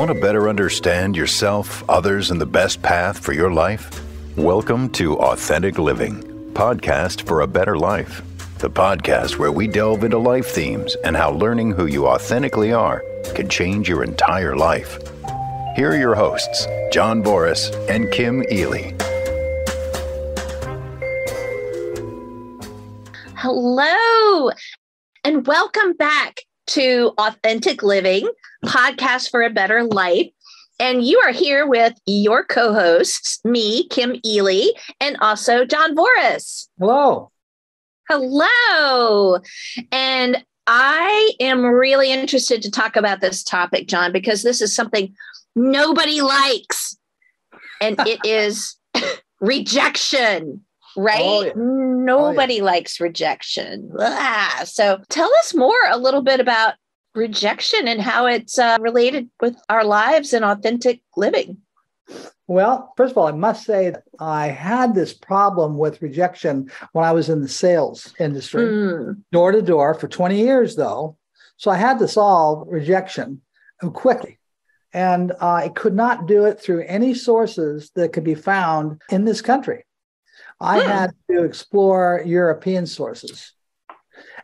Want to better understand yourself, others, and the best path for your life? Welcome to Authentic Living, podcast for a better life. The podcast where we delve into life themes and how learning who you authentically are can change your entire life. Here are your hosts, John Boris and Kim Ely. Hello, and welcome back to Authentic Living, podcast for a better life. And you are here with your co-hosts, me, Kim Ely, and also John Boris. Hello. Hello. And I am really interested to talk about this topic, John, because this is something nobody likes. And it is rejection, right? Oh, yeah. Nobody likes rejection. So tell us a little bit about rejection and how it's related with our lives and authentic living. Well, first of all, I must say that I had this problem with rejection when I was in the sales industry, door to door for 20 years, though. So I had to solve rejection quickly. And I could not do it through any sources that could be found in this country. I had to explore European sources.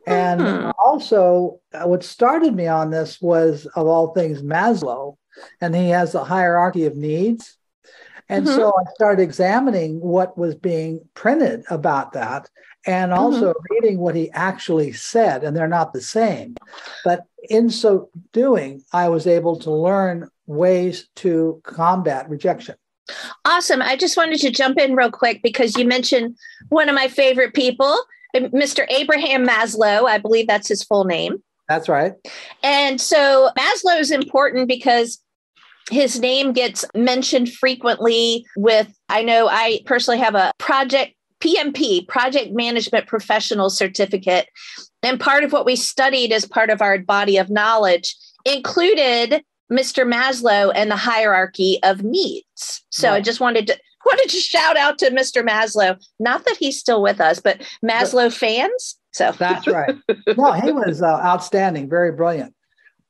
And also, what started me on this was, of all things, Maslow, and he has a hierarchy of needs. And so I started examining what was being printed about that and also reading what he actually said, and they're not the same. But in so doing, I was able to learn ways to combat rejection. Awesome. I just wanted to jump in real quick because you mentioned one of my favorite people, Mr. Abraham Maslow. I believe that's his full name. That's right. And so Maslow is important because his name gets mentioned frequently I know I personally have a PMP, Project Management Professional Certificate. And part of what we studied as part of our body of knowledge included Mr. Maslow and the hierarchy of needs. So I just wanted to shout out to Mr. Maslow. Not that he's still with us, but Maslow fans. So that's right. No, he was outstanding, very brilliant.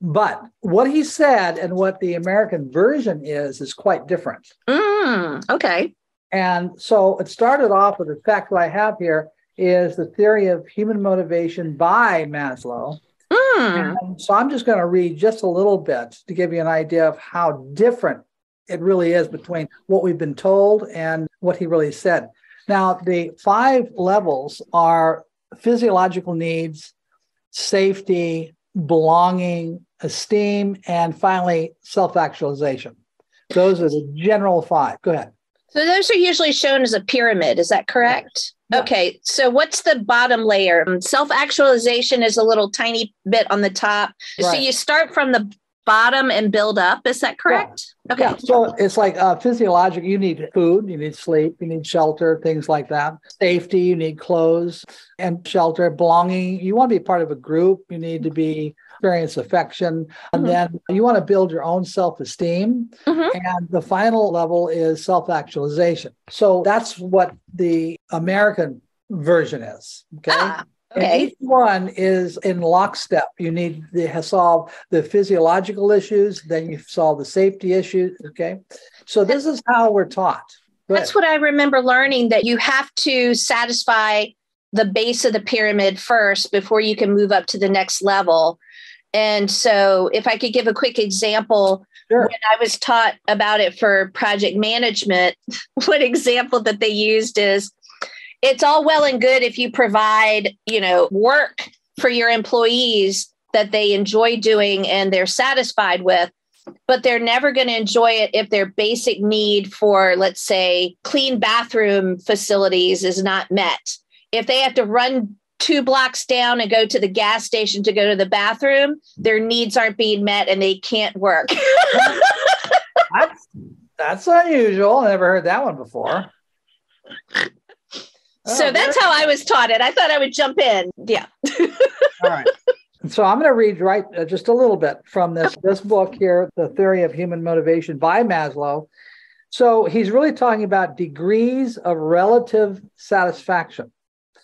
But what he said and what the American version is quite different. Okay. And so it started off with the fact that I have here is the theory of human motivation by Maslow. And so I'm just going to read just a little bit to give you an idea of how different it really is between what we've been told and what he really said. Now, the 5 levels are physiological needs, safety, belonging, esteem, and finally, self-actualization. Those are the general 5. Go ahead. So those are usually shown as a pyramid. Is that correct? Yeah. Okay. So what's the bottom layer? Self-actualization is a little tiny bit on the top. Right. So you start from the bottom and build up. Is that correct? Yeah. Okay. Yeah. So it's like physiological. You need food, you need sleep, you need shelter, things like that. Safety, you need clothes and shelter. Belonging, you want to be part of a group. You need to experience affection. And then you want to build your own self-esteem. And the final level is self-actualization. So that's what the American version is. Okay. Okay. And each one is in lockstep. You need to solve the physiological issues, then you solve the safety issues. Okay. So this is how we're taught. That's what I remember learning, that you have to satisfy the base of the pyramid first before you can move up to the next level. And so if I could give a quick example, when I was taught about it for project management, one example that they used is, it's all well and good if you provide, work for your employees that they enjoy doing and they're satisfied with, but they're never going to enjoy it if their basic need for, let's say, clean bathroom facilities is not met. If they have to run 2 blocks down and go to the gas station to go to the bathroom, their needs aren't being met and they can't work. That's unusual. I never heard that one before. So that's how I was taught it. I thought I would jump in. Yeah. All right. So I'm going to read just a little bit from this book here, The Theory of Human Motivation by Maslow. So he's really talking about degrees of relative satisfaction.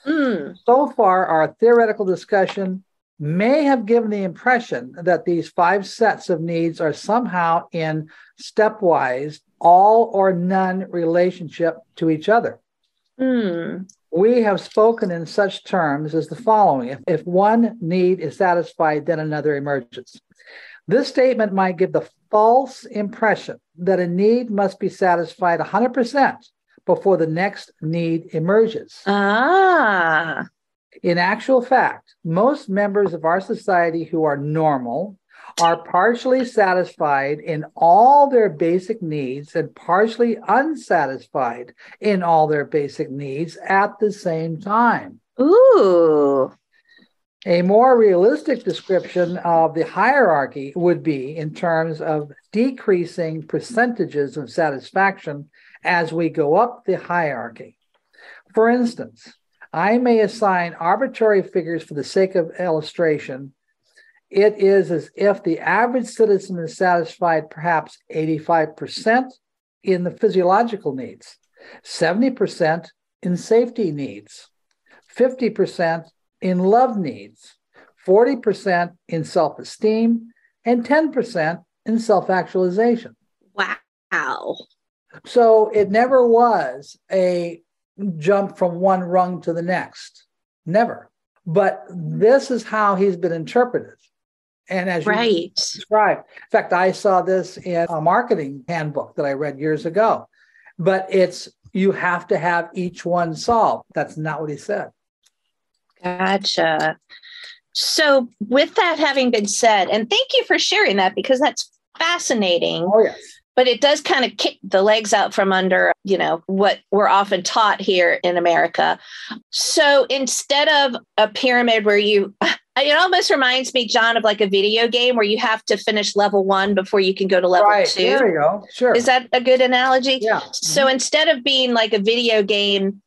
So far, our theoretical discussion may have given the impression that these 5 sets of needs are somehow in stepwise all or none relationship to each other. We have spoken in such terms as the following. If one need is satisfied, then another emerges. This statement might give the false impression that a need must be satisfied 100% before the next need emerges. In actual fact, most members of our society who are normal are partially satisfied in all their basic needs and partially unsatisfied in all their basic needs at the same time. Ooh. A more realistic description of the hierarchy would be in terms of decreasing percentages of satisfaction as we go up the hierarchy. For instance, I may assign arbitrary figures for the sake of illustration. It is as if the average citizen is satisfied perhaps 85% in the physiological needs, 70% in safety needs, 50% in love needs, 40% in self-esteem, and 10% in self-actualization. Wow. So it never was a jump from one rung to the next. Never. But this is how he's been interpreted. And as you described, in fact, I saw this in a marketing handbook that I read years ago. But it's, you have to have each one solved. That's not what he said. Gotcha. So with that having been said, and thank you for sharing that because that's fascinating. Oh, yes. But it does kind of kick the legs out from under, what we're often taught here in America. So instead of a pyramid where it almost reminds me, John, of like a video game where you have to finish level 1 before you can go to level 2. There you go. Sure. Is that a good analogy? Yeah. So instead of being like a video game,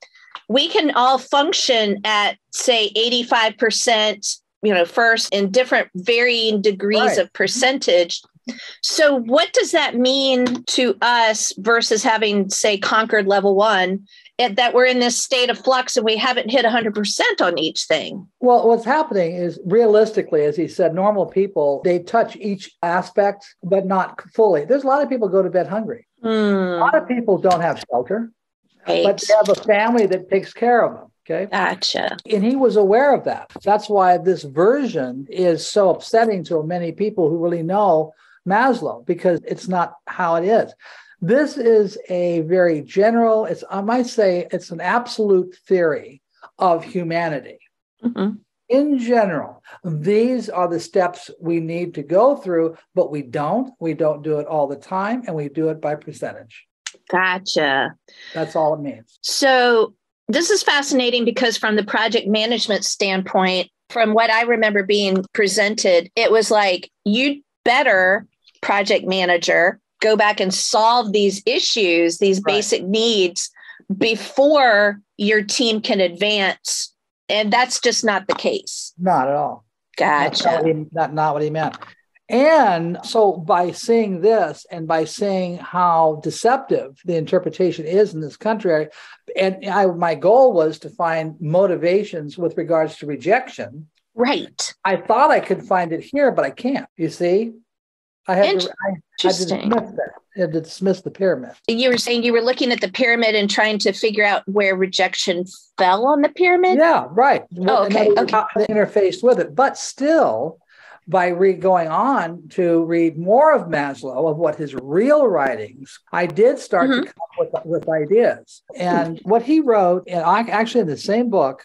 we can all function at, say, 85%, first in different varying degrees of percentage. So what does that mean to us versus having, say, conquered level 1, that we're in this state of flux and we haven't hit 100% on each thing? Well, what's happening is realistically, as he said, normal people, they touch each aspect, but not fully. There's a lot of people go to bed hungry. A lot of people don't have shelter, but they have a family that takes care of them. Okay. Gotcha. And he was aware of that. That's why this version is so upsetting to many people who really know Maslow, because it's not how it is. This is a very general, I might say it's an absolute theory of humanity. In general, these are the steps we need to go through, but we don't do it all the time, and we do it by percentage. Gotcha. That's all it means. So this is fascinating because from the project management standpoint, from what I remember being presented, it was like, you'd better, project manager, go back and solve these issues, these basic needs before your team can advance. And that's just not the case. Not at all. Gotcha. That's not what he meant. And so by seeing this and by seeing how deceptive the interpretation is in this country, my goal was to find motivations with regards to rejection. Right. I thought I could find it here, but I can't. You see? I had to dismiss the pyramid. You were saying you were looking at the pyramid and trying to figure out where rejection fell on the pyramid? Yeah, right. Okay. How they interfaced with it. But still, by going on to read more of Maslow, of what his real writings, I did start to come up with ideas. And what he wrote, and actually in the same book,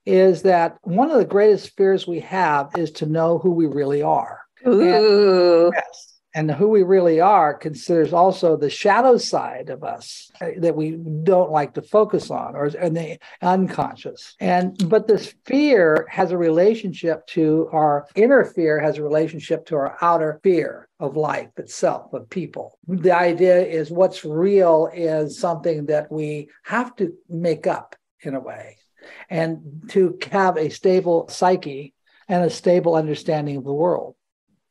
is that one of the greatest fears we have is to know who we really are. Ooh. And who we really are considers also the shadow side of us that we don't like to focus on, and the unconscious. But this fear has a relationship to our inner fear, has a relationship to our outer fear of life itself, of people. The idea is what's real is something that we have to make up in a way, and to have a stable psyche and a stable understanding of the world.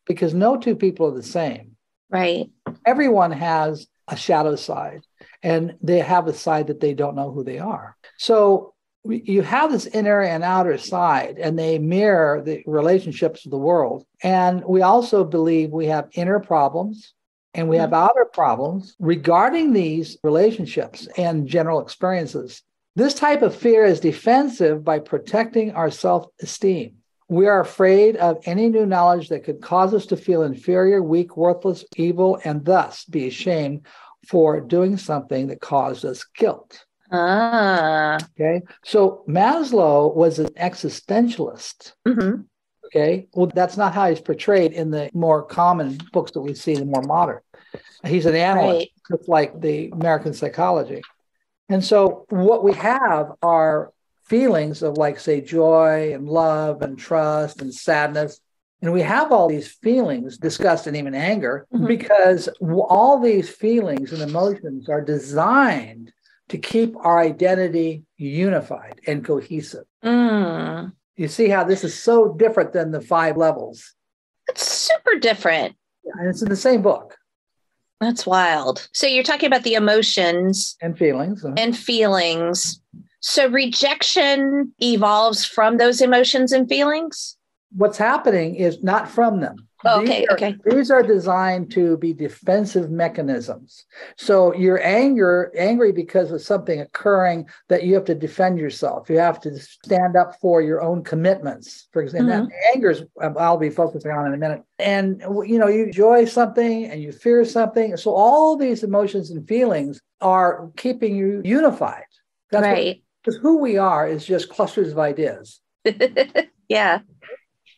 Because no two people are the same. Right. Everyone has a shadow side, and they have a side that they don't know who they are. So you have this inner and outer side, and they mirror the relationships of the world. And we also believe we have inner problems and we have outer problems regarding these relationships and general experiences. This type of fear is defensive by protecting our self-esteem. We are afraid of any new knowledge that could cause us to feel inferior, weak, worthless, evil, and thus be ashamed for doing something that caused us guilt. Okay. So Maslow was an existentialist. Okay. Well, that's not how he's portrayed in the more common books that we see, the more modern. He's an analyst, just like the American psychology. And so what we have are feelings of, like, say, joy and love and trust and sadness. And we have all these feelings, disgust and even anger, because all these feelings and emotions are designed to keep our identity unified and cohesive. You see how this is so different than the 5 levels? It's super different. And it's in the same book. That's wild. So you're talking about the emotions and feelings. And feelings. So rejection evolves from those emotions and feelings? What's happening is not from them. Oh, okay. These are designed to be defensive mechanisms. So you're angry because of something occurring that you have to defend yourself. You have to stand up for your own commitments. For example, that anger is, I'll be focusing on in a minute. And, you enjoy something and you fear something. So all these emotions and feelings are keeping you unified. That's right. Because who we are is just clusters of ideas. Yeah.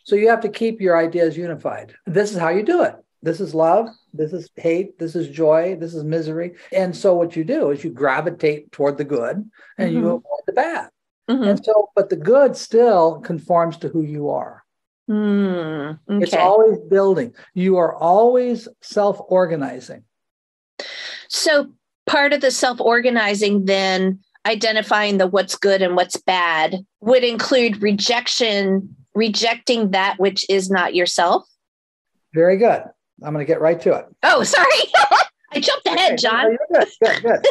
So you have to keep your ideas unified. This is how you do it. This is love. This is hate. This is joy. This is misery. And so what you do is you gravitate toward the good and you avoid the bad. And so, but the good still conforms to who you are. Okay. It's always building. You are always self-organizing. So part of the self-organizing then, identifying the what's good and what's bad, would include rejecting that which is not yourself? Very good. I'm going to get right to it. Oh, sorry. I jumped ahead, John. No, good.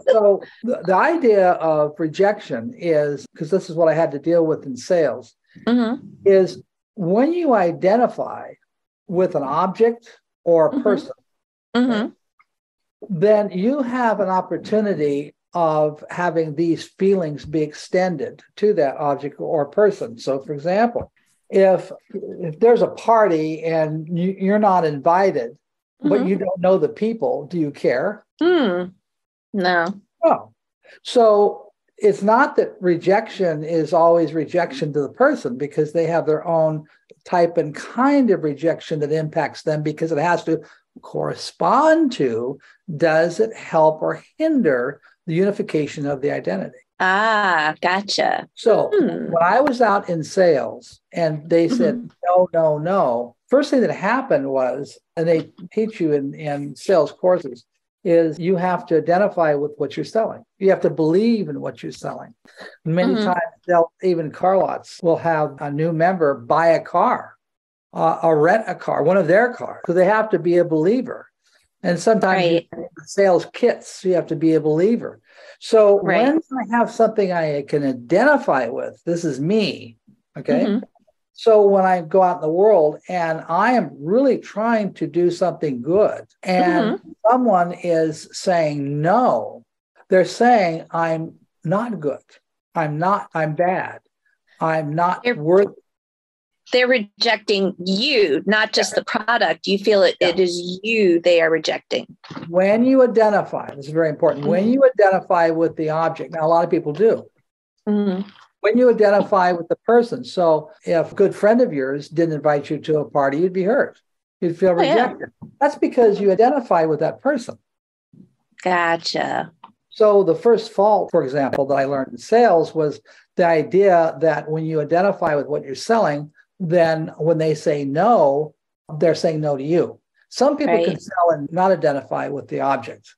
So the idea of rejection is, because this is what I had to deal with in sales, is when you identify with an object or a person, then you have an opportunity of having these feelings be extended to that object or person. So, for example, if there's a party and you're not invited, but you don't know the people, do you care? No. Oh. So it's not that rejection is always rejection to the person, because they have their own type and kind of rejection that impacts them, because it has to correspond to, does it help or hinder the unification of the identity? Gotcha. So when I was out in sales and they said, no, first thing that happened was, and they teach you in sales courses, is you have to identify with what you're selling. You have to believe in what you're selling. Many times, even car lots will have a new member buy a car, or rent a car, one of their cars. So they have to be a believer. And sometimes sales kits, you have to be a believer. So when I have something I can identify with, this is me, okay? So when I go out in the world and I am really trying to do something good, and someone is saying no, they're saying I'm not good, I'm bad, I'm not worthy. They're rejecting you, not just the product. You feel it is you they are rejecting. When you identify, this is very important, when you identify with the object, now a lot of people do, when you identify with the person. So if a good friend of yours didn't invite you to a party, you'd be hurt. You'd feel rejected. That's because you identify with that person. Gotcha. So the first fault, for example, that I learned in sales was the idea that when you identify with what you're selling, then when they say no, they're saying no to you. Some people can sell and not identify with the object,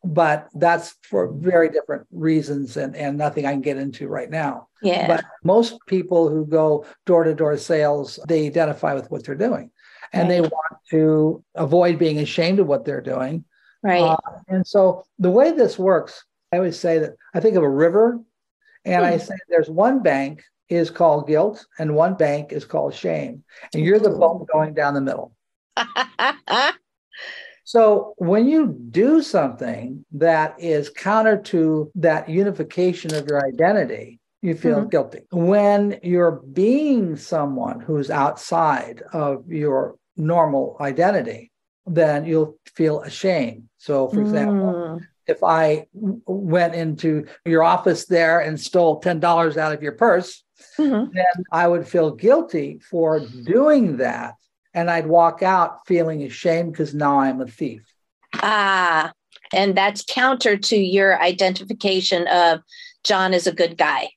but that's for very different reasons and nothing I can get into right now. Yeah. But most people who go door-to-door sales, they identify with what they're doing, and they want to avoid being ashamed of what they're doing. Right. And so the way this works, I always say that I think of a river, And I say there's one bank is called guilt and one bank is called shame. And you're the bump going down the middle. So when you do something that is counter to that unification of your identity, you feel guilty. When you're being someone who's outside of your normal identity, then you'll feel ashamed. So, for example, if I went into your office there and stole $10 out of your purse, then I would feel guilty for doing that. And I'd walk out feeling ashamed because now I'm a thief. Ah, and that's counter to your identification of John is a good guy.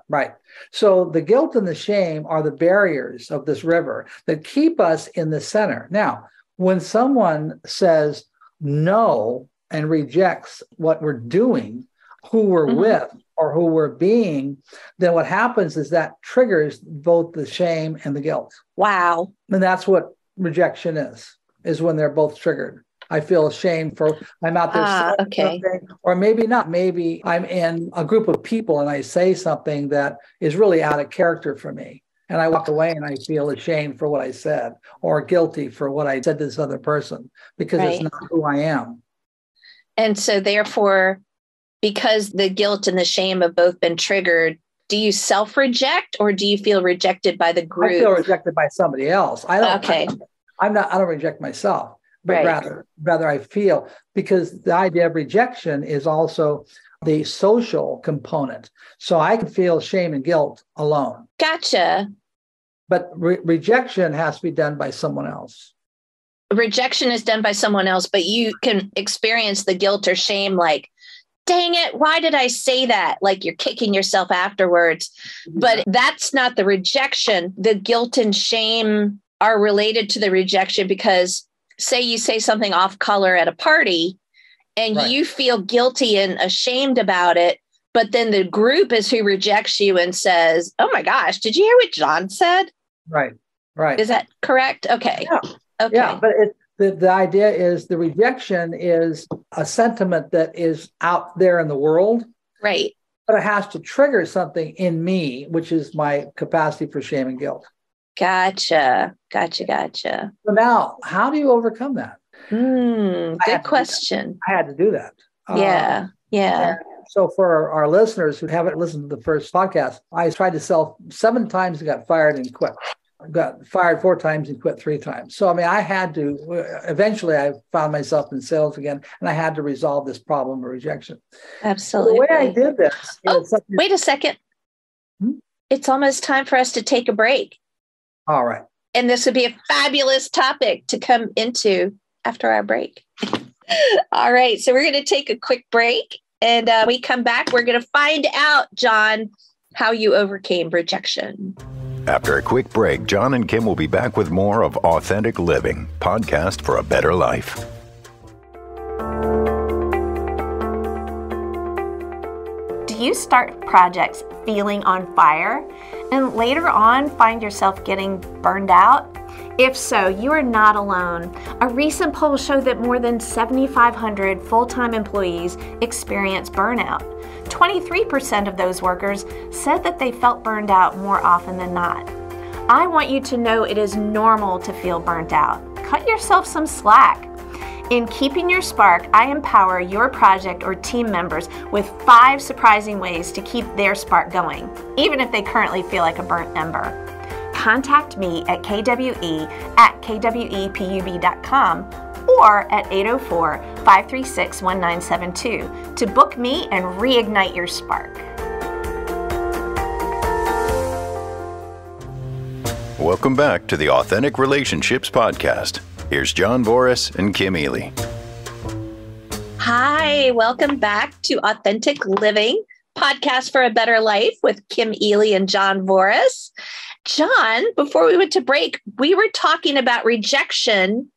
Right. So the guilt and the shame are the barriers of this river that keep us in the center. Now, when someone says no and rejects what we're doing, who we're with, or who we're being, then what happens is that triggers both the shame and the guilt. Wow. And that's what rejection is when they're both triggered. I feel ashamed for I'm out there saying something, or maybe not. Maybe I'm in a group of people and I say something that is really out of character for me. And I walk away and I feel ashamed for what I said, or guilty for what I said to this other person, because it's not who I am. And so therefore, because the guilt and the shame have both been triggered, do you self-reject or do you feel rejected by the group? I feel rejected by somebody else. I don't reject myself, but rather I feel, because the idea of rejection is also the social component. So I can feel shame and guilt alone. Gotcha. But rejection has to be done by someone else. Rejection is done by someone else, but you can experience the guilt or shame like, dang it, why did I say that? Like you're kicking yourself afterwards. But that's not the rejection. The guilt and shame are related to the rejection because say you say something off color at a party and you feel guilty and ashamed about it, but then the group is who rejects you and says, oh my gosh, did you hear what John said? Right. Is that correct? Okay. Yeah. Okay. Yeah, but the idea is the rejection is a sentiment that is out there in the world. Right. But it has to trigger something in me, which is my capacity for shame and guilt. Gotcha. So now, how do you overcome that? Good question. I had to do that. Yeah. So for our listeners who haven't listened to the first podcast, I tried to sell 7 times and got fired and quit. Got fired 4 times and quit 3 times. So, I mean, I had to, eventually I found myself in sales again, and I had to resolve this problem of rejection. Absolutely. So the way I did this. Wait a second. It's almost time for us to take a break. All right. And this would be a fabulous topic to come into after our break. All right. So we're going to take a quick break. And when we come back, we're going to find out, John, how you overcame rejection. After a quick break, John and Kim will be back with more of Authentic Living, podcast for a better life. Do you start projects feeling on fire and later on find yourself getting burned out? If so, you are not alone. A recent poll showed that more than 7,500 full-time employees experience burnout. 23% of those workers said that they felt burned out more often than not. I want you to know it is normal to feel burnt out. Cut yourself some slack. In Keeping Your Spark, I empower your project or team members with 5 surprising ways to keep their spark going, even if they currently feel like a burnt ember. Contact me at kwe@kwepub.com or at 804-536-1972 to book me and reignite your spark. Welcome back to the Authentic Relationships Podcast. Here's John Voris and Kim Ely. Hi, welcome back to Authentic Living, podcast for a better life with Kim Ely and John Voris. John, before we went to break, we were talking about rejection,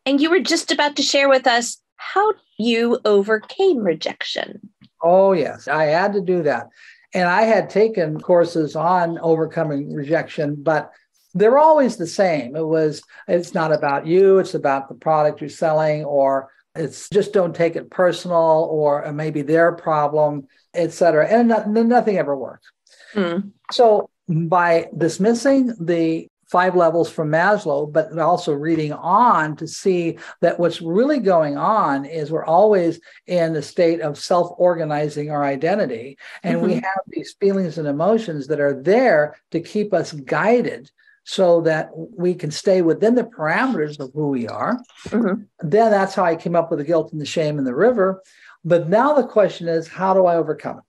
and you were just about to share with us how you overcame rejection. Oh, yes, I had to do that. And I had taken courses on overcoming rejection, but they're always the same. It's not about you, it's about the product you're selling, or it's just don't take it personal, or maybe their problem. et cetera. And nothing ever worked. Mm. So by dismissing the 5 levels from Maslow, but also reading on to see that what's really going on is we're always in a state of self-organizing our identity. And we have these feelings and emotions that are there to keep us guided so that we can stay within the parameters of who we are. Then that's how I came up with the guilt and the shame and the river. But now the question is, how do I overcome it?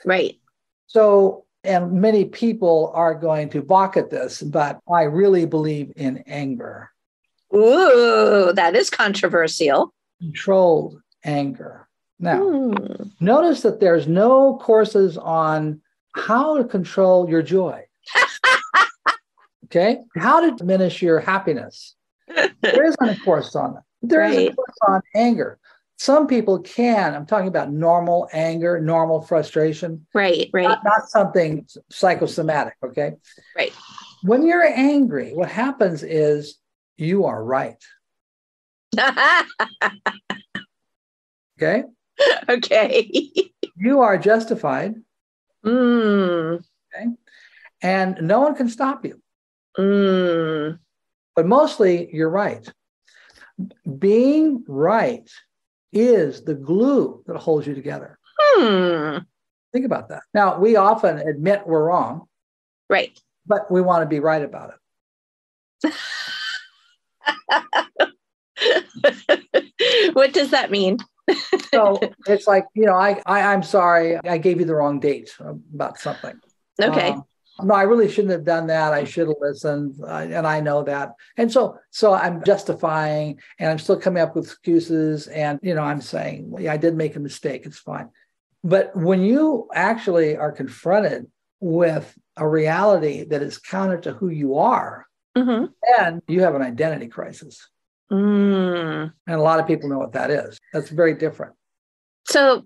Right. So, and many people are going to balk at this, but I really believe in anger. Ooh, that is controversial. Controlled anger. Now, notice that there's no courses on how to control your joy. Okay? How to diminish your happiness. There isn't a course on that. There is a course on anger. Some people can. I'm talking about normal anger, normal frustration. Right. Not something psychosomatic, okay? Right. When you're angry, what happens is you are right. Okay? Okay. You are justified. Okay? And no one can stop you. But mostly you're right. Being right is the glue that holds you together. Think about that. Now, we often admit we're wrong. Right. But we want to be right about it. What does that mean? So it's like, I'm sorry, I gave you the wrong date about something. Okay. No, I really shouldn't have done that. I should have listened. And I know that. And so I'm justifying and I'm still coming up with excuses. And, I'm saying, well, yeah, I did make a mistake. It's fine. But when you actually are confronted with a reality that is counter to who you are, then you have an identity crisis. And a lot of people know what that is. That's very different. So,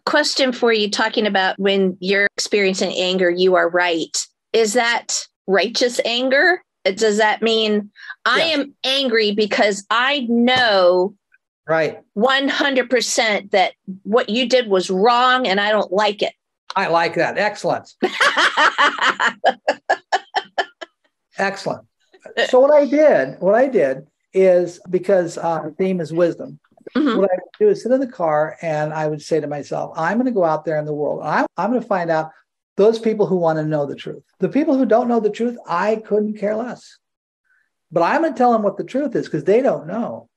question for you, talking about when you're experiencing anger, you are right. Is that righteous anger? Does that mean I am angry because I know 100% that what you did was wrong and I don't like it? I like that. Excellent. Excellent. So what I did is, because the theme is wisdom, what I would do is sit in the car and I would say to myself, I'm going to go out there in the world. I'm going to find out those people who want to know the truth. The people who don't know the truth, I couldn't care less. But I'm going to tell them what the truth is because they don't know.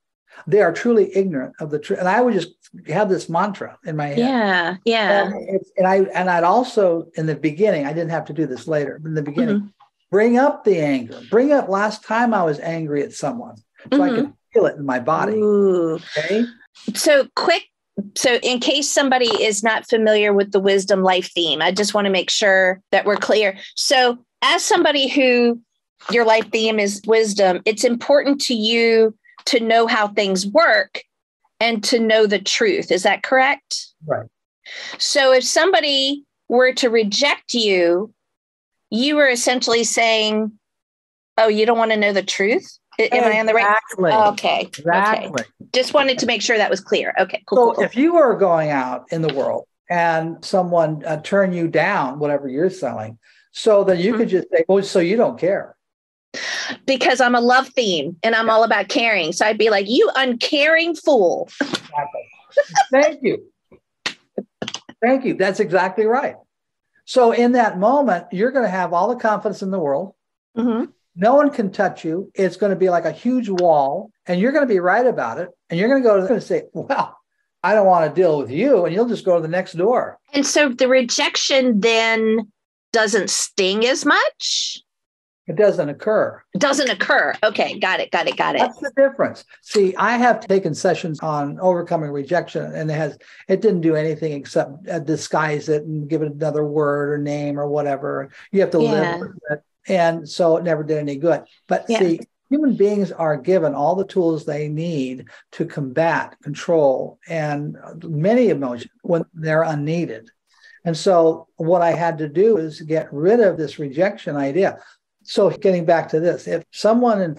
They are truly ignorant of the truth. And I would just have this mantra in my head. Yeah. And I'd also, in the beginning, I didn't have to do this later, but in the beginning, bring up the anger. Bring up last time I was angry at someone so I could feel it in my body. Okay. So in case somebody is not familiar with the wisdom life theme, I just want to make sure that we're clear. So as somebody who your life theme is wisdom, it's important to you to know how things work and to know the truth. Is that correct? Right. So if somebody were to reject you, you were essentially saying, oh, you don't want to know the truth? Am I on the right? Okay. Exactly. Okay. Just wanted to make sure that was clear. Okay, cool. So if you were going out in the world and someone turned you down, whatever you're selling, so that you could just say, oh, so you don't care. Because I'm a love theme and I'm all about caring. So I'd be like, you uncaring fool. Exactly. Thank you. Thank you. That's exactly right. So in that moment, you're going to have all the confidence in the world. No one can touch you. It's going to be like a huge wall, and you're going to be right about it. And you're going to go to say, well, I don't want to deal with you. And you'll just go to the next door. And so the rejection then doesn't sting as much? It doesn't occur. It doesn't occur. Okay. Got it. That's the difference. See, I have taken sessions on overcoming rejection, and it didn't do anything except disguise it and give it another word or name or whatever. You have to live with it. And so it never did any good. But see, human beings are given all the tools they need to combat, control, and many emotions when they're unneeded. And so what I had to do is get rid of this rejection idea. So getting back to this, if someone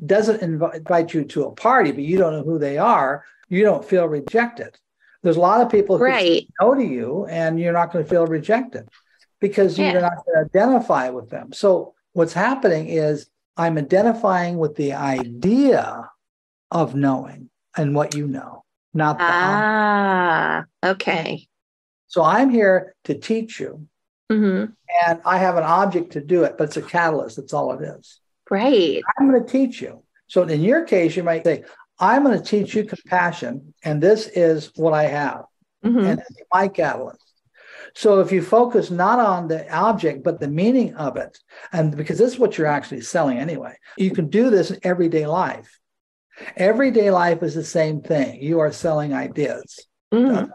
doesn't invite you to a party, but you don't know who they are, you don't feel rejected. There's a lot of people who Right. say no to you and you're not going to feel rejected because you're not going to identify with them. So what's happening is I'm identifying with the idea of knowing and what you know, not the okay. So I'm here to teach you. Mm-hmm. And I have an object to do it, but it's a catalyst. That's all it is. Right. I'm going to teach you. So in your case, you might say, I'm going to teach you compassion, and this is what I have. Mm-hmm. And it's my catalyst. So if you focus not on the object, but the meaning of it, and because this is what you're actually selling anyway, you can do this in everyday life. Everyday life is the same thing. You are selling ideas. Mm-hmm.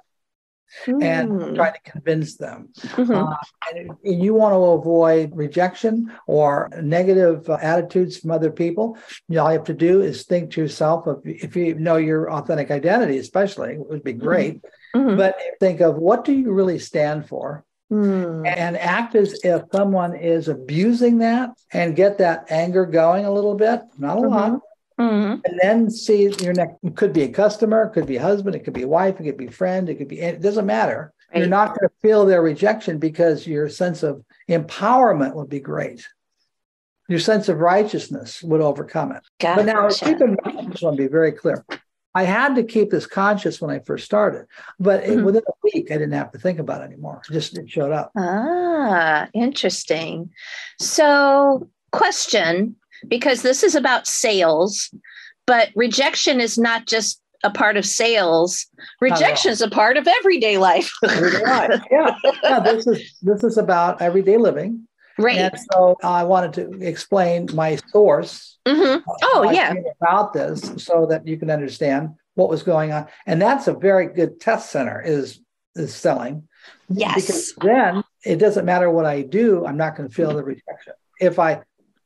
And trying to convince them. Mm-hmm. And you want to avoid rejection or negative attitudes from other people. All you have to do is think to yourself, if you know your authentic identity, especially, it would be great. Mm-hmm. But think of what do you really stand for? Mm-hmm. And act as if someone is abusing that and get that anger going a little bit, not a lot. Mm-hmm. And then see your next, it could be a customer, it could be a husband, it could be a wife, it could be a friend, it doesn't matter. Right. You're not going to feel their rejection because your sense of empowerment would be great. Your sense of righteousness would overcome it. Gotcha. But now keep in mind, I just want to be very clear. I had to keep this conscious when I first started, but within a week, I didn't have to think about it anymore. It showed up. Interesting. So, question, because this is about sales, but rejection is not just a part of sales. Rejection is a part of everyday life. Everyday life. Yeah. This is about everyday living. Right. And so I wanted to explain my source. Mm-hmm. About this so that you can understand what was going on. And that's a very good test center is selling. Yes. Because then it doesn't matter what I do. I'm not going to feel the rejection. If I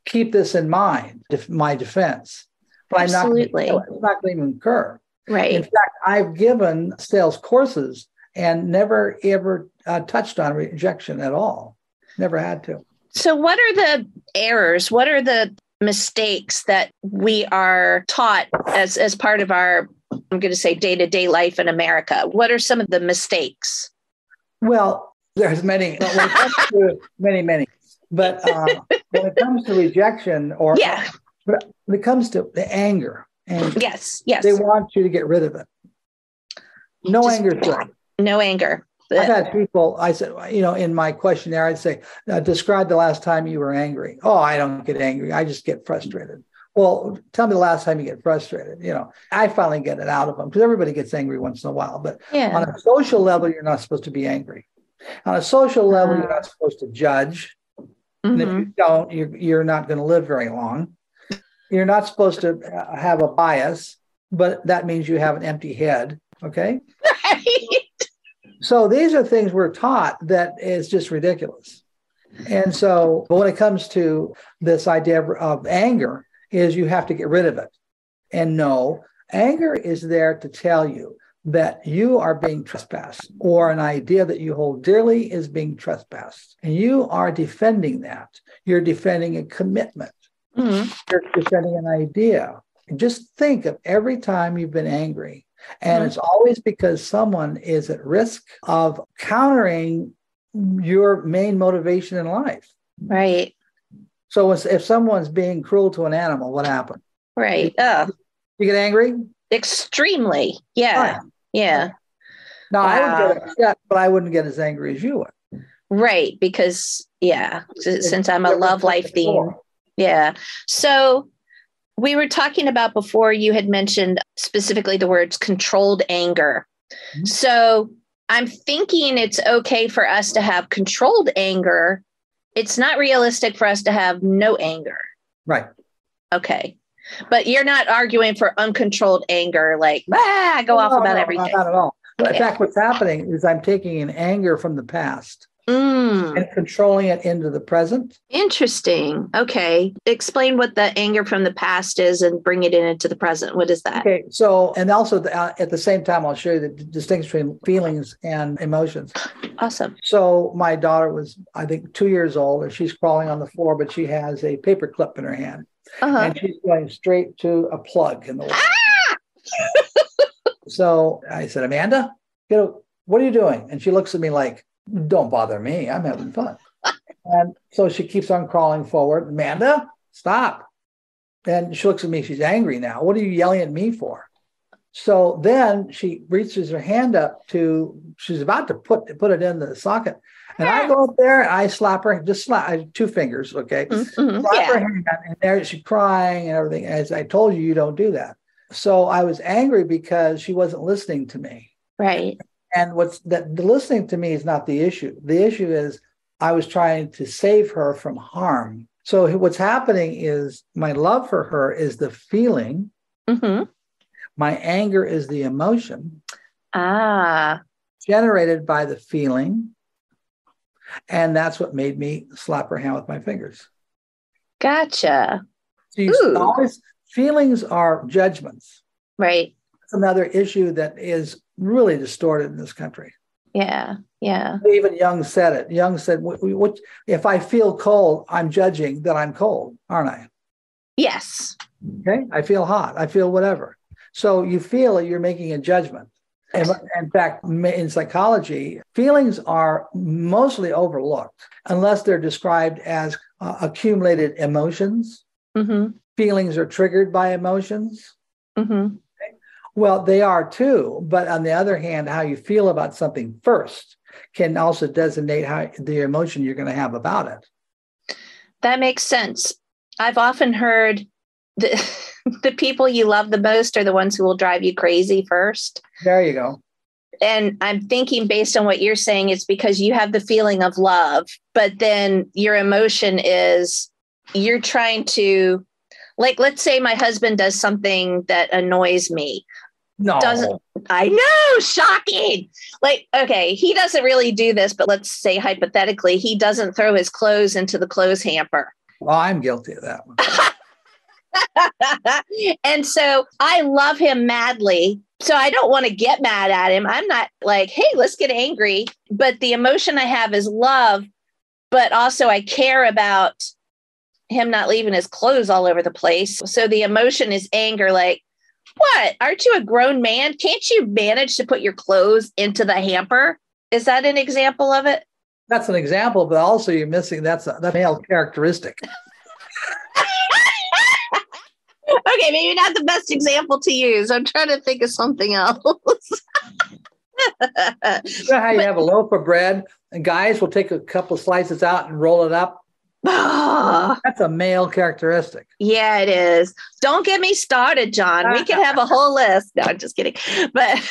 keep this in mind, my defense, but Absolutely. It's not going to even occur. Right. In fact, I've given sales courses and never ever touched on rejection at all. Never had to. So what are the errors? What are the mistakes that we are taught as part of our, I'm going to say, day-to-day life in America? What are some of the mistakes? Well, there's many. When it comes to many. But when it comes to rejection when it comes to the anger, yes, they want you to get rid of it. No anger. No anger. I've had people, I said, in my questionnaire, I'd say, describe the last time you were angry. Oh, I don't get angry. I just get frustrated. Well, tell me the last time you get frustrated. I finally get it out of them because everybody gets angry once in a while. But on a social level, you're not supposed to be angry. On a social level, you're not supposed to judge. And if you don't, you're not going to live very long. You're not supposed to have a bias, but that means you have an empty head. Okay. Right. So these are things we're taught that is just ridiculous. And so when it comes to this idea of anger is you have to get rid of it. And no, anger is there to tell you that you are being trespassed or an idea that you hold dearly is being trespassed. And you are defending that. You're defending a commitment. Mm-hmm. You're defending an idea. And just think of every time you've been angry. And it's always because someone is at risk of countering your main motivation in life. Right. So if someone's being cruel to an animal, what happened? Right. You get angry? Extremely. Yeah. Right. Yeah. Now, I would get upset, but I wouldn't get as angry as you would. Right. Because, since I'm a love life theme. Yeah. So we were talking about before, you had mentioned specifically the words controlled anger. Mm-hmm. So I'm thinking it's okay for us to have controlled anger. It's not realistic for us to have no anger. Right. Okay. But you're not arguing for uncontrolled anger, like, go off about everything. Not at all. Okay. In fact, what's happening is I'm taking an anger from the past and controlling it into the present. Interesting. Okay. Explain what the anger from the past is and bring it into the present. What is that? Okay. So, and also at the same time, I'll show you the distinction between feelings and emotions. Awesome. So my daughter was, I think, 2 years old, and she's crawling on the floor, but she has a paper clip in her hand. And she's going straight to a plug in the wall. So I said, Amanda, what are you doing? And she looks at me like, don't bother me. I'm having fun. And so she keeps on crawling forward. Amanda, stop. And she looks at me. She's angry now. What are you yelling at me for? So then she reaches her hand up she's about to put it in the socket. And I go up there and I slap her, two fingers, okay? Slap her hand, and there she's crying and everything. As I told you, you don't do that. So I was angry because she wasn't listening to me. Right. And the listening to me is not the issue. The issue is I was trying to save her from harm. So what's happening is my love for her is the feeling. Mm-hmm. My anger is the emotion. Generated by the feeling. And that's what made me slap her hand with my fingers. Gotcha. So feelings are judgments. Right. That's another issue that is really distorted in this country. Yeah. Yeah. Even Jung said it. Jung said, if I feel cold, I'm judging that I'm cold, aren't I? Yes. Okay. I feel hot. I feel whatever. So you feel that you're making a judgment. And in fact, in psychology, feelings are mostly overlooked unless they're described as accumulated emotions. Mm-hmm. Feelings are triggered by emotions. Mm-hmm. Okay. Well, they are too. But on the other hand, how you feel about something first can also designate how the emotion you're going to have about it. That makes sense. I've often heard the people you love the most are the ones who will drive you crazy first. There you go. And I'm thinking based on what you're saying, it's because you have the feeling of love, but then your emotion is you're trying to, like, let's say my husband does something that annoys me. No. I know, shocking. Like, okay, he doesn't really do this, but let's say hypothetically, he doesn't throw his clothes into the clothes hamper. Well, I'm guilty of that one. And so I love him madly. So I don't want to get mad at him. I'm not like, hey, let's get angry. But the emotion I have is love. But also I care about him not leaving his clothes all over the place. So the emotion is anger. Like, what? Aren't you a grown man? Can't you manage to put your clothes into the hamper? Is that an example of it? That's an example, but also you're missing that's a male characteristic. Okay, maybe not the best example to use. I'm trying to think of something else. You know how you have a loaf of bread and guys will take a couple slices out and roll it up? That's a male characteristic. Yeah, it is. Don't get me started, John. We can have a whole list. No, I'm just kidding. But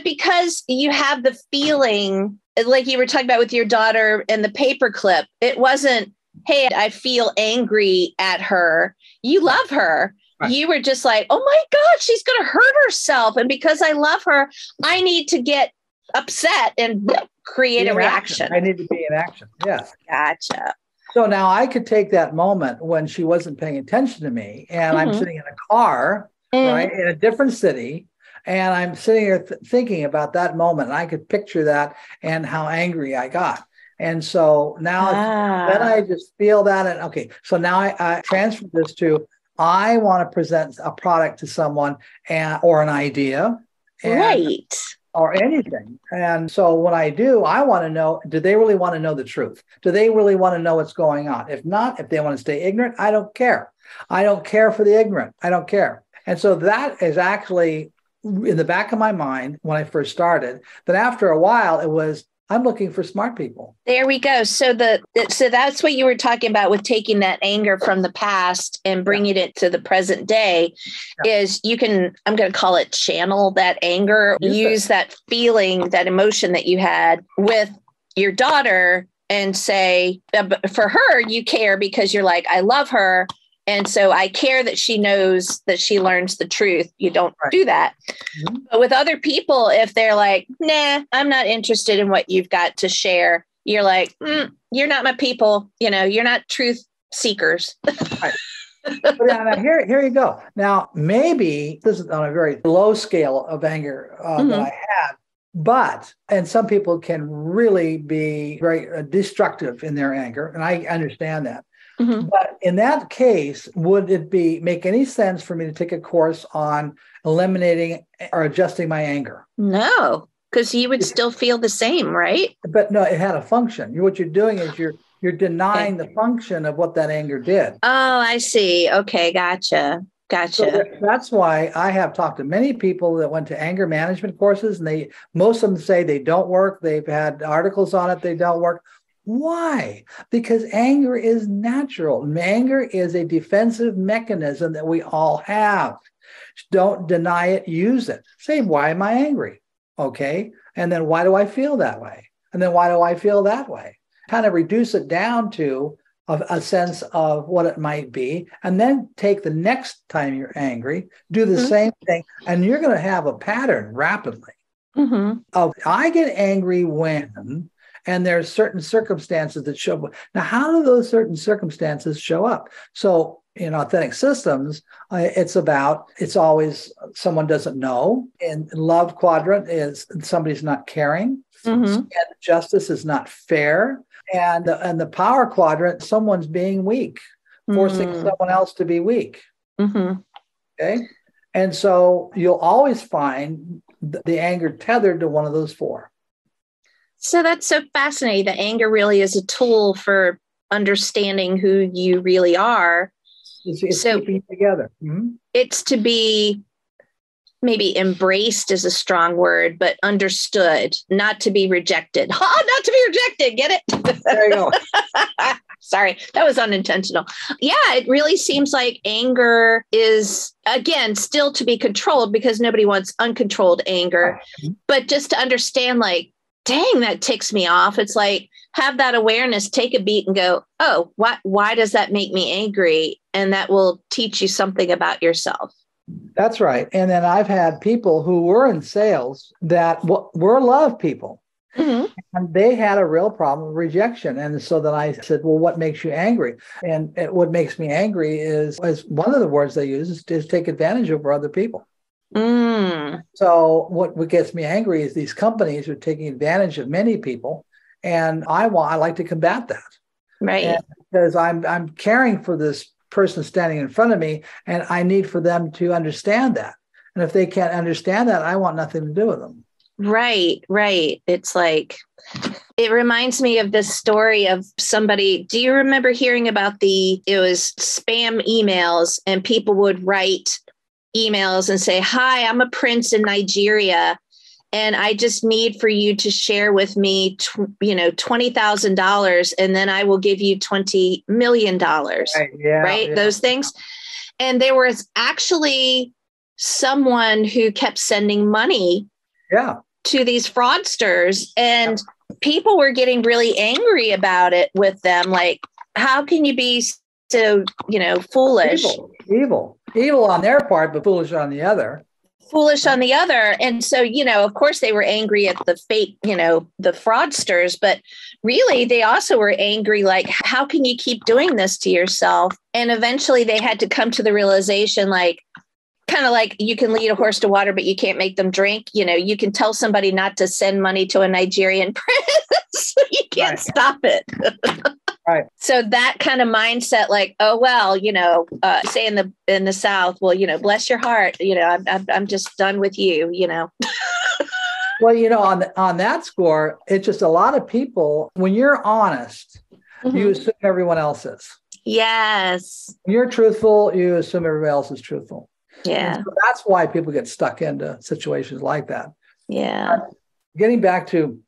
because you have the feeling, like you were talking about with your daughter and the paperclip, it wasn't, hey, I feel angry at her. You love her. Right. You were just like, oh my God, she's going to hurt herself. And because I love her, I need to get upset and create a reaction. I need to be in action. Yes. Gotcha. So now I could take that moment when she wasn't paying attention to me and I'm sitting in a car, right, in a different city. And I'm sitting here thinking about that moment. And I could picture that and how angry I got. And so now then I just feel that. And okay, so now I transfer this to, I want to present a product to someone or an idea. Right. Or anything. And so when I do, I want to know, do they really want to know the truth? Do they really want to know what's going on? If not, if they want to stay ignorant, I don't care. I don't care for the ignorant. I don't care. And so that is actually in the back of my mind when I first started. But after a while, it was, I'm looking for smart people. There we go. So that's what you were talking about with taking that anger from the past and bringing it to the present day is you can, I'm going to call it channel that anger, use that feeling, that emotion that you had with your daughter and say, for her, you care because you're like, I love her. And so I care that she knows that she learns the truth. You don't do that. Mm-hmm. But with other people, if they're like, nah, I'm not interested in what you've got to share. You're like, you're not my people. You know, you're not truth seekers. Right. But now here you go. Now, maybe this is on a very low scale of anger that I had. And some people can really be very destructive in their anger. And I understand that. Mm-hmm. But in that case, would it make any sense for me to take a course on eliminating or adjusting my anger? No. Because you would still feel the same, right? But no, it had a function. What you're doing is you're denying the function of what that anger did. Oh, I see. Okay, gotcha. So that's why I have talked to many people that went to anger management courses, and most of them say they don't work. They've had articles on it, they don't work. Why? Because anger is natural. Anger is a defensive mechanism that we all have. Don't deny it, use it. Say, why am I angry? Okay. And then why do I feel that way? And then why do I feel that way? Kind of reduce it down to a sense of what it might be, and then take the next time you're angry, do the same thing, and you're going to have a pattern rapidly of I get angry when, and there's certain circumstances that show up. Now, how do those certain circumstances show up? So in authentic systems, it's always someone doesn't know. In love quadrant is somebody's not caring, and justice is not fair. And the power quadrant, someone's being weak, forcing someone else to be weak. Okay. And so you'll always find the anger tethered to one of those four. So that's so fascinating. The anger really is a tool for understanding who you really are. It's keeping it together. It's to be maybe embraced is a strong word, but understood, not to be rejected. Not to be rejected. Get it? There you go. Sorry, that was unintentional. Yeah, it really seems like anger is, again, still to be controlled because nobody wants uncontrolled anger. But just to understand, like, dang, that ticks me off. It's like, have that awareness, take a beat and go, oh, why does that make me angry? And that will teach you something about yourself. That's right. And then I've had people who were in sales that were love people. And they had a real problem with rejection. And so then I said, well, what makes you angry? And what makes me angry is one of the words they use is take advantage over other people. So what gets me angry is these companies are taking advantage of many people. And I like to combat that. Right. Because I'm caring for this person standing in front of me, and I need for them to understand that. And if they can't understand that, I want nothing to do with them. Right. It's like, it reminds me of this story of somebody. Do you remember hearing about it was spam emails, and people would write emails and say, hi, I'm a prince in Nigeria, and I just need for you to share with me, $20,000, and then I will give you $20 million. Right? Yeah. Those things. And there was actually someone who kept sending money to these fraudsters, and people were getting really angry about it with them. Like, how can you be so, foolish? Evil on their part, but foolish on the other. And so, of course they were angry at the fake, the fraudsters, but really they also were angry, like, how can you keep doing this to yourself? And eventually they had to come to the realization, like, kind of like you can lead a horse to water, but you can't make them drink. You can tell somebody not to send money to a Nigerian prince. You can't stop it. Right. So that kind of mindset, like, oh, well, say in the South, well, bless your heart, I'm just done with you, Well, on that score, it's just a lot of people, when you're honest, you assume everyone else is. Yes. When you're truthful, you assume everybody else is truthful. Yeah. So that's why people get stuck into situations like that. Yeah. Getting back to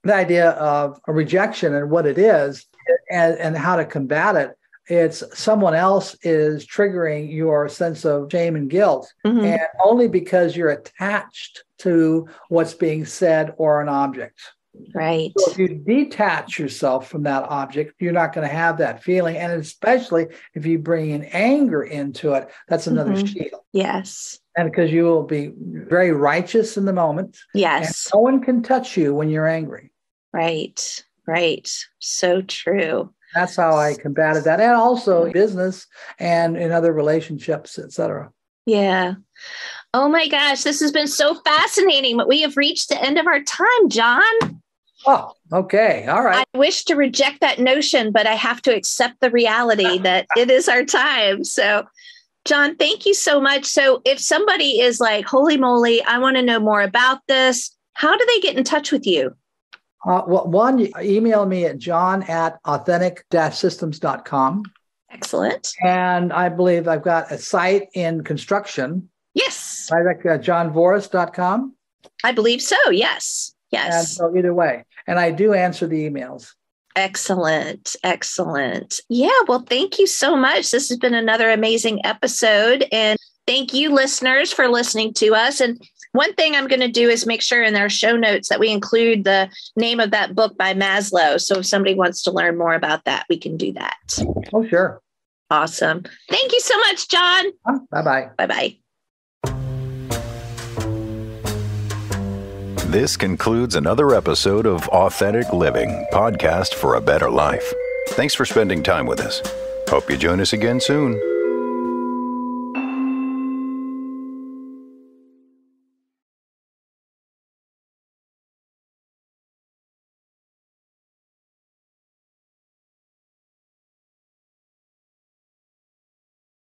the idea of a rejection and what it is and how to combat it, it's someone else is triggering your sense of shame and guilt, and only because you're attached to what's being said or an object. Right. So if you detach yourself from that object, you're not going to have that feeling. And especially if you bring in anger into it, that's another shield. Yes. And because you will be very righteous in the moment. Yes. And no one can touch you when you're angry. Right. So true. That's how I combated that. And also business and in other relationships, et cetera. Yeah. Oh my gosh, this has been so fascinating, but we have reached the end of our time, John. Oh, okay. All right. I wish to reject that notion, but I have to accept the reality that it is our time. So, John, thank you so much. So if somebody is like, holy moly, I want to know more about this, How do they get in touch with you? Well, one, you email me at john@authentic-systems.com. Excellent. And I believe I've got a site in construction. Yes. Right, johnvoris.com. I believe so. Yes. Yes. And so either way. And I do answer the emails. Excellent. Excellent. Yeah. Well, thank you so much. This has been another amazing episode. And thank you, listeners, for listening to us. And one thing I'm going to do is make sure in our show notes that we include the name of that book by Maslow. So if somebody wants to learn more about that, we can do that. Oh, sure. Awesome. Thank you so much, John. Bye-bye. Bye-bye. This concludes another episode of Authentic Living, podcast for a better life. Thanks for spending time with us. Hope you join us again soon.